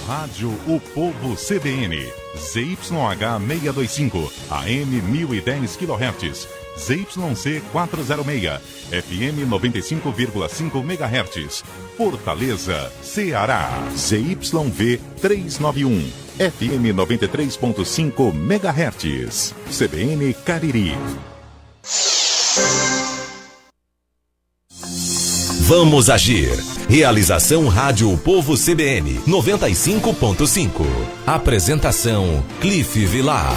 Rádio O Povo CBN, ZYH 625, AM 1010 kHz, ZYC 406, FM 95,5 MHz, Fortaleza, Ceará, ZYV 391, FM 93,5 MHz, CBN Cariri. Vamos agir. Realização Rádio O Povo CBN 95.5. Apresentação Cliff Vilar.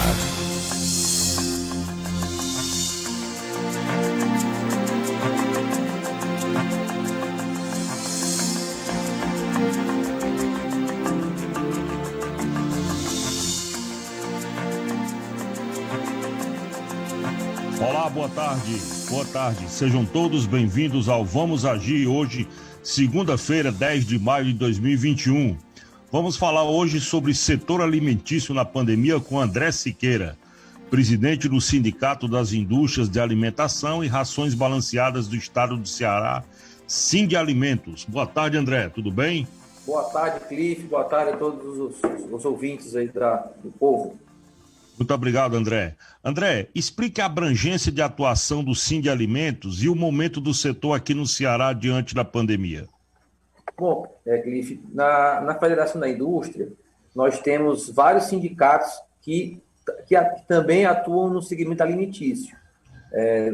Olá, boa tarde. Boa tarde. Sejam todos bem-vindos ao Vamos Agir, hoje, segunda-feira, 10 de maio de 2021. Vamos falar hoje sobre setor alimentício na pandemia com André Siqueira, presidente do Sindicato das Indústrias de Alimentação e Rações Balanceadas do Estado do Ceará, Sindalimentos. Boa tarde, André. Tudo bem? Boa tarde, Cliff. Boa tarde a todos os ouvintes aí do povo. Muito obrigado, André. André, explique a abrangência de atuação do Sindalimentos e o momento do setor aqui no Ceará diante da pandemia. Bom, Cliff, na Federação da Indústria, nós temos vários sindicatos que também atuam no segmento alimentício.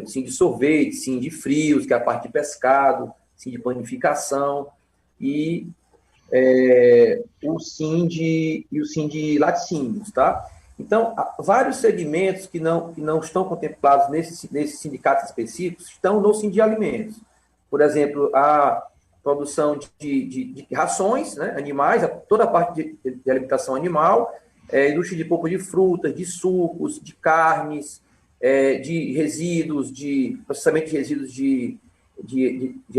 Sim de sorvete, sim de frios, que é a parte de pescado, sim de panificação, e o sim de laticínios, tá? Então, vários segmentos que não estão contemplados nesses sindicatos específicos estão no Sindalimentos. Por exemplo, a produção de rações, né, animais, toda a parte de alimentação animal, indústria de polpa de frutas, de sucos, de carnes, de resíduos, de processamento de resíduos de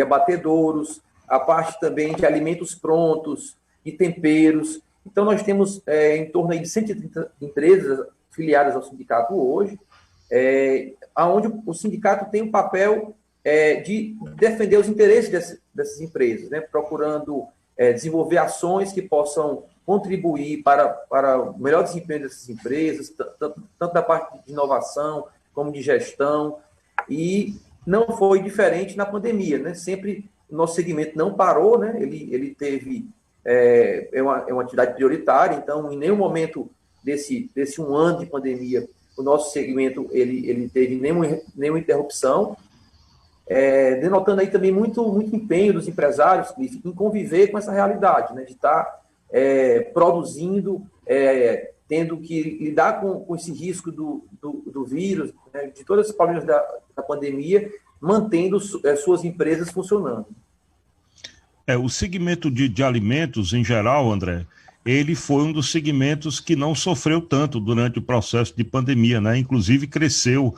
abatedouros, a parte também de alimentos prontos, de temperos. Então, nós temos em torno aí de 130 empresas filiadas ao sindicato hoje, onde o sindicato tem um papel de defender os interesses dessas empresas, né? Procurando desenvolver ações que possam contribuir para o melhor desempenho dessas empresas, tanto da parte de inovação como de gestão. E não foi diferente na pandemia, né? Sempre o nosso segmento não parou, né? Ele teve... É uma atividade prioritária, então, em nenhum momento desse um ano de pandemia, o nosso segmento ele teve nenhuma interrupção, denotando aí também muito empenho dos empresários em conviver com essa realidade, né, de estar produzindo, tendo que lidar com esse risco do vírus, né, de todos os problemas da pandemia, mantendo suas empresas funcionando. O segmento de alimentos, em geral, André, ele foi um dos segmentos que não sofreu tanto durante o processo de pandemia, né? Inclusive cresceu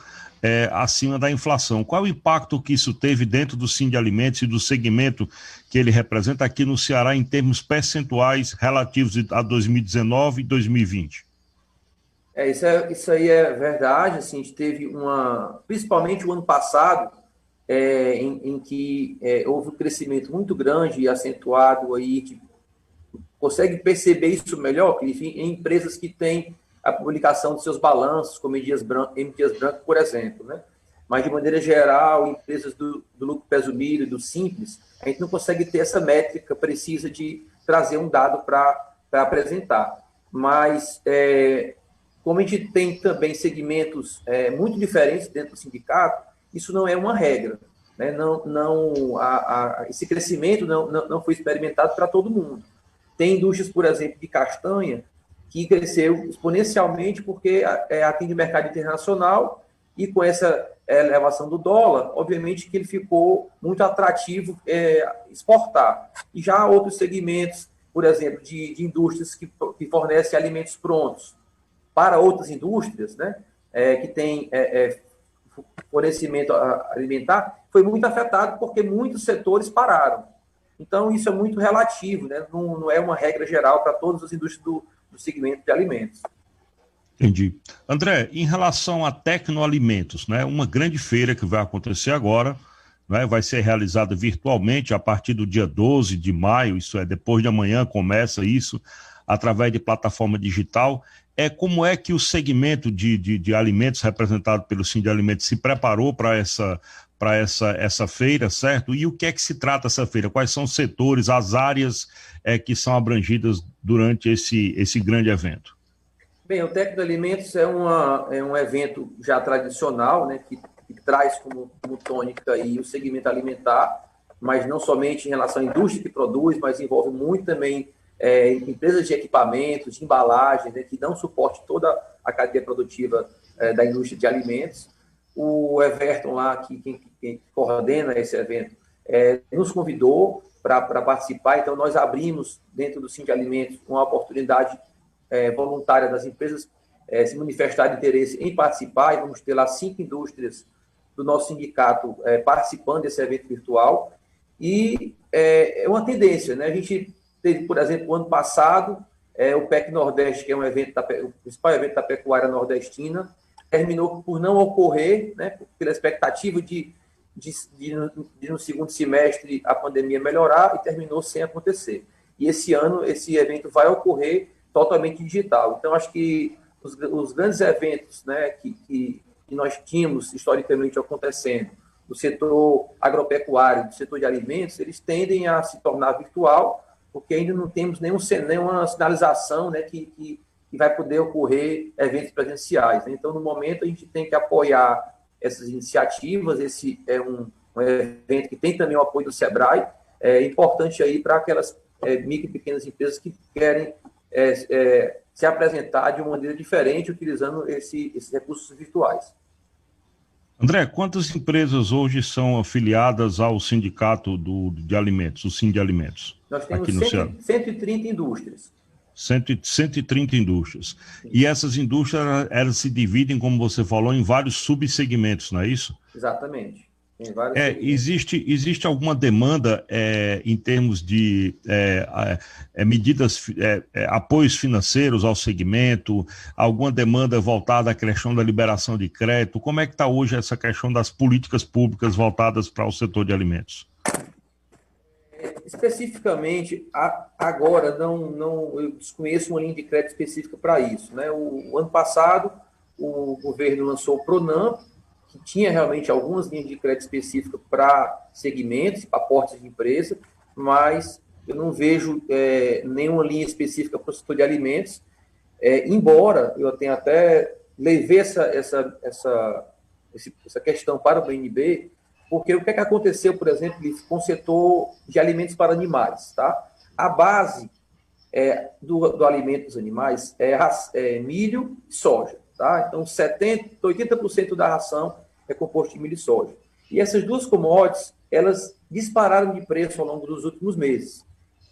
acima da inflação. Qual é o impacto que isso teve dentro do Sindalimentos e do segmento que ele representa aqui no Ceará em termos percentuais relativos a 2019 e 2020? Isso aí é verdade. Assim, a gente teve principalmente o ano passado, em que houve um crescimento muito grande e acentuado aí, que consegue perceber isso melhor, Cliff, em empresas que têm a publicação de seus balanços, como M. Dias Branco, por exemplo, né? Mas, de maneira geral, empresas do lucro presumido, do Simples, a gente não consegue ter essa métrica precisa de trazer um dado para apresentar. Mas, como a gente tem também segmentos muito diferentes dentro do sindicato, isso não é uma regra, né? Esse crescimento não foi experimentado para todo mundo. Tem indústrias, por exemplo, de castanha, que cresceu exponencialmente porque atende o mercado internacional e com essa elevação do dólar, obviamente que ele ficou muito atrativo exportar. E já outros segmentos, por exemplo, de indústrias que fornecem alimentos prontos para outras indústrias, né, que tem fornecimento alimentar, foi muito afetado porque muitos setores pararam. Então, isso é muito relativo, né? Não é uma regra geral para todas as indústrias do segmento de alimentos. Entendi. André, em relação a Tecnoalimentos, né, uma grande feira que vai acontecer agora, né, vai ser realizada virtualmente a partir do dia 12 de maio, isso é, depois de amanhã começa isso, através de plataforma digital. Como é que o segmento de alimentos representado pelo Sim de Alimentos se preparou para essa feira, certo? E o que é que se trata essa feira? Quais são os setores, as áreas que são abrangidas durante esse grande evento? Bem, o Técnico de Alimentos é um evento já tradicional, né, que traz como tônica aí o segmento alimentar, mas não somente em relação à indústria que produz, mas envolve muito também empresas de equipamentos, de embalagens, né, que dão suporte a toda a cadeia produtiva da indústria de alimentos. O Everton lá, quem coordena esse evento, nos convidou para participar, então nós abrimos dentro do Sim de Alimentos uma oportunidade voluntária das empresas se manifestarem interesse em participar, e vamos ter lá 5 indústrias do nosso sindicato participando desse evento virtual, e é uma tendência, né? A gente teve, por exemplo, o ano passado, o PEC Nordeste, que é o principal evento da pecuária nordestina, terminou por não ocorrer, né, pela expectativa de no segundo semestre a pandemia melhorar, e terminou sem acontecer. E esse ano, esse evento vai ocorrer totalmente digital. Então, acho que os grandes eventos, né, que nós tínhamos historicamente acontecendo no setor agropecuário, no setor de alimentos, eles tendem a se tornar virtual, porque ainda não temos nenhuma sinalização, né, que vai poder ocorrer eventos presenciais, né? Então, no momento, a gente tem que apoiar essas iniciativas. Esse é um evento que tem também o apoio do SEBRAE, importante aí para aquelas micro e pequenas empresas que querem se apresentar de uma maneira diferente, utilizando esses recursos virtuais. André, quantas empresas hoje são afiliadas ao sindicato de alimentos, o Sim de Alimentos? Nós temos aqui no Ceará? 130 indústrias. 130 indústrias. Sim. E essas indústrias, elas se dividem, como você falou, em vários subsegmentos, não é isso? Exatamente. Existe alguma demanda em termos de medidas, apoios financeiros ao segmento, alguma demanda voltada à questão da liberação de crédito? Como é que está hoje essa questão das políticas públicas voltadas para o setor de alimentos? Especificamente, agora, eu desconheço uma linha de crédito específica para isso, né? O ano passado, o governo lançou o PRONAMP, que tinha realmente algumas linhas de crédito específicas para segmentos, para portes de empresa, mas eu não vejo nenhuma linha específica para o setor de alimentos, embora eu tenha até levei essa questão para o BNB, porque o que aconteceu, por exemplo, com o setor de alimentos para animais, tá? A base do alimento dos animais é milho e soja, tá? Então, 80% da ração é composto de milho e soja. E essas duas commodities, elas dispararam de preço ao longo dos últimos meses.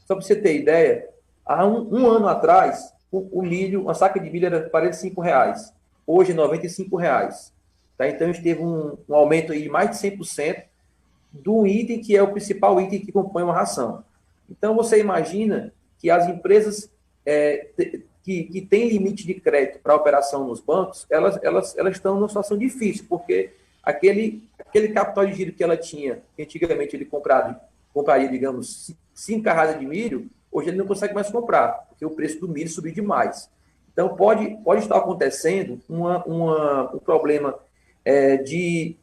Só para você ter ideia, há um ano atrás, o milho, uma saca de milho era R$ 45, hoje é R$ 95. Tá? Então, a gente teve um aumento aí de mais de 100% do item que é o principal item que compõe uma ração. Então, você imagina que as empresas que têm limite de crédito para operação nos bancos, elas estão numa situação difícil, porque aquele capital de giro que ela tinha, que antigamente ele compraria, digamos, 5 carradas de milho, hoje ele não consegue mais comprar, porque o preço do milho subiu demais. Então, pode estar acontecendo um problema de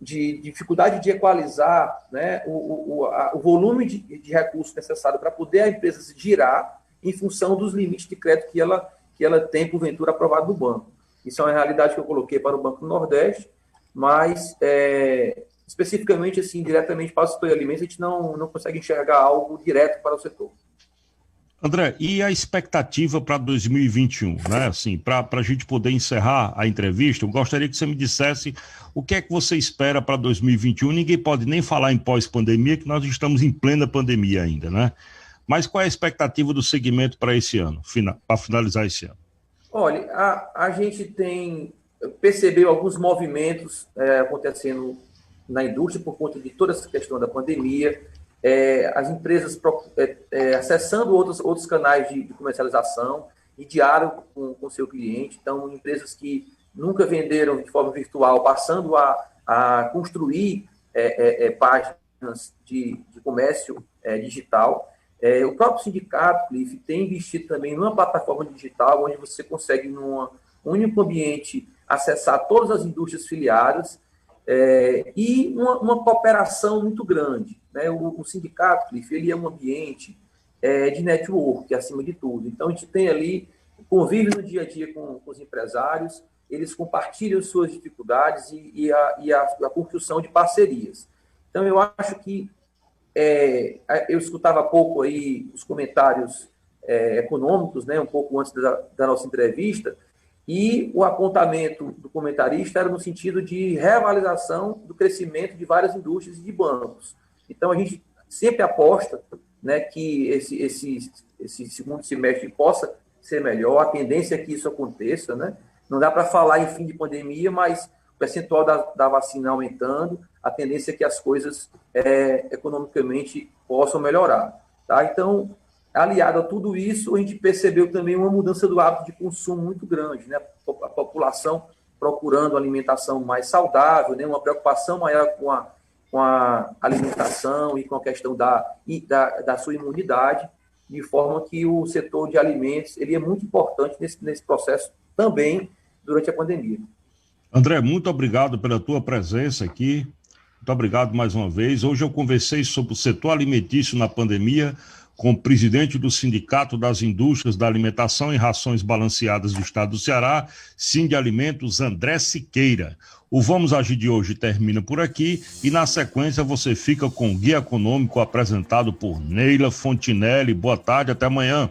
dificuldade de equalizar, né, o volume de recursos necessário para poder a empresa se girar em função dos limites de crédito que ela tem, porventura, aprovado do banco. Isso é uma realidade que eu coloquei para o Banco do Nordeste, mas, especificamente, assim, diretamente para o setor de alimentos, a gente não consegue enxergar algo direto para o setor. André, e a expectativa para 2021, né? Assim, para a gente poder encerrar a entrevista, eu gostaria que você me dissesse o que é que você espera para 2021. Ninguém pode nem falar em pós-pandemia, que nós estamos em plena pandemia ainda, né? Mas qual é a expectativa do segmento para esse ano, para finalizar esse ano? Olha, a gente percebeu alguns movimentos acontecendo na indústria por conta de toda essa questão da pandemia, as empresas acessando outros canais de comercialização e diálogo com o seu cliente. Então, empresas que nunca venderam de forma virtual, passando a construir páginas de comércio digital. O próprio sindicato, Cliff, tem investido também numa plataforma digital onde você consegue, num único ambiente, acessar todas as indústrias filiadas e uma cooperação muito grande, né? O sindicato, Cliff, ele é um ambiente de network, acima de tudo. Então, a gente tem ali, convive no dia a dia com os empresários, eles compartilham suas dificuldades e a construção de parcerias. Então, eu acho que eu escutava há pouco aí os comentários econômicos, né, um pouco antes da nossa entrevista, e o apontamento do comentarista era no sentido de reavaliação do crescimento de várias indústrias e de bancos. Então, a gente sempre aposta, né, que esse segundo semestre possa ser melhor, a tendência é que isso aconteça, né? Não dá para falar em fim de pandemia, mas o percentual da vacina aumentando, a tendência é que as coisas economicamente possam melhorar. Tá? Então, aliado a tudo isso, a gente percebeu também uma mudança do hábito de consumo muito grande, né? A população procurando alimentação mais saudável, né? Uma preocupação maior com a alimentação e com a questão da sua imunidade, de forma que o setor de alimentos ele é muito importante nesse processo também durante a pandemia. André, muito obrigado pela tua presença aqui. Muito obrigado mais uma vez. Hoje eu conversei sobre o setor alimentício na pandemia com o presidente do Sindicato das Indústrias da Alimentação e Rações Balanceadas do Estado do Ceará, Sindalimentos, André Siqueira. O Vamos Agir de hoje termina por aqui e na sequência você fica com o Guia Econômico apresentado por Neila Fontinelli. Boa tarde, até amanhã.